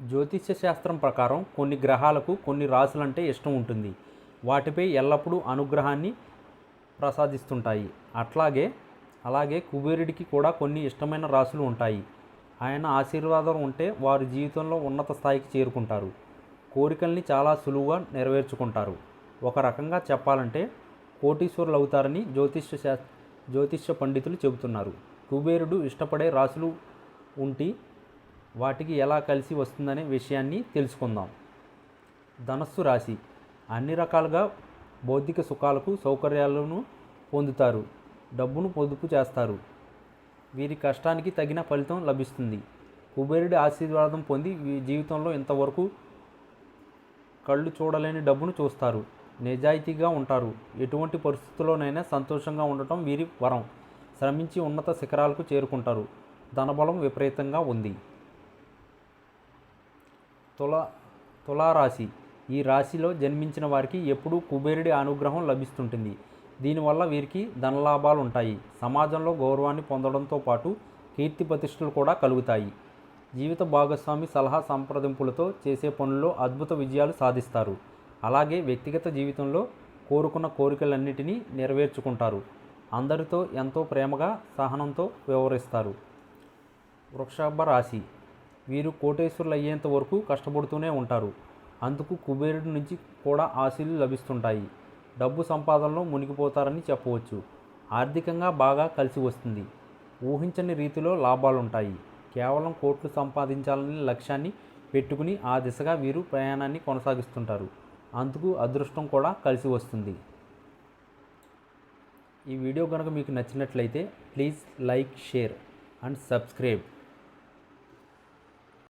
జ్యోతిష్య శాస్త్రం ప్రకారం కొన్ని గ్రహాలకు కొన్ని రాశులంటే ఇష్టం ఉంటుంది. వాటిపై ఎల్లప్పుడూ అనుగ్రహాన్ని ప్రసాదిస్తుంటాయి. అలాగే కుబేరుడికి కూడా కొన్ని ఇష్టమైన రాశులు ఉంటాయి. ఆయన ఆశీర్వాదం ఉంటే వారి జీవితంలో ఉన్నత స్థాయికి చేరుకుంటారు. కోరికల్ని చాలా సులువుగా నెరవేర్చుకుంటారు. ఒక రకంగా చెప్పాలంటే కోటీశ్వరులు అవుతారని జ్యోతిష్య పండితులు చెబుతున్నారు. కుబేరుడు ఇష్టపడే రాశులు ఉంటే వాటికి ఎలా కలిసి వస్తుందనే విషయాన్ని తెలుసుకుందాం. ధనస్సు రాశి అన్ని రకాలుగా బౌద్ధిక సుఖాలకు సౌకర్యాలను పొందుతారు. డబ్బును పొదుపు చేస్తారు. వీరి కష్టానికి తగిన ఫలితం లభిస్తుంది. కుబేరుడి ఆశీర్వాదం పొంది జీవితంలో ఇంతవరకు కళ్ళు చూడలేని డబ్బును చూస్తారు. నిజాయితీగా ఉంటారు. ఎటువంటి పరిస్థితుల్లోనైనా సంతోషంగా ఉండటం వీరి వరం. శ్రమించి ఉన్నత శిఖరాలకు చేరుకుంటారు. ధనబలం విపరీతంగా ఉంది. తులారాశి ఈ రాశిలో జన్మించిన వారికి ఎప్పుడూ కుబేరుడి అనుగ్రహం లభిస్తుంటుంది. దీనివల్ల వీరికి ధనలాభాలు ఉంటాయి. సమాజంలో గౌరవాన్ని పొందడంతో పాటు కీర్తి ప్రతిష్టలు కూడా కలుగుతాయి. జీవిత భాగస్వామి సలహా సంప్రదింపులతో చేసే పనుల్లో అద్భుత విజయాలు సాధిస్తారు. అలాగే వ్యక్తిగత జీవితంలో కోరుకున్న కోరికలన్నిటినీ నెరవేర్చుకుంటారు. అందరితో ఎంతో ప్రేమగా సహనంతో వ్యవహరిస్తారు. వృషభ రాశి వీరు కోటేశ్వరులు అయ్యేంత వరకు కష్టపడుతూనే ఉంటారు. అందుకు కుబేరుడి నుంచి కూడా ఆశీస్సులు లభిస్తుంటాయి. డబ్బు సంపాదనలో మునిగిపోతారని చెప్పవచ్చు. ఆర్థికంగా బాగా కలిసి వస్తుంది. ఊహించని రీతిలో లాభాలుంటాయి. కేవలం కోట్లు సంపాదించాలనే లక్ష్యాన్ని పెట్టుకుని ఆ దిశగా వీరు ప్రయాణాన్ని కొనసాగిస్తుంటారు. అందుకు అదృష్టం కూడా కలిసి వస్తుంది. ఈ వీడియో కనుక మీకు నచ్చినట్లయితే please like, share and subscribe.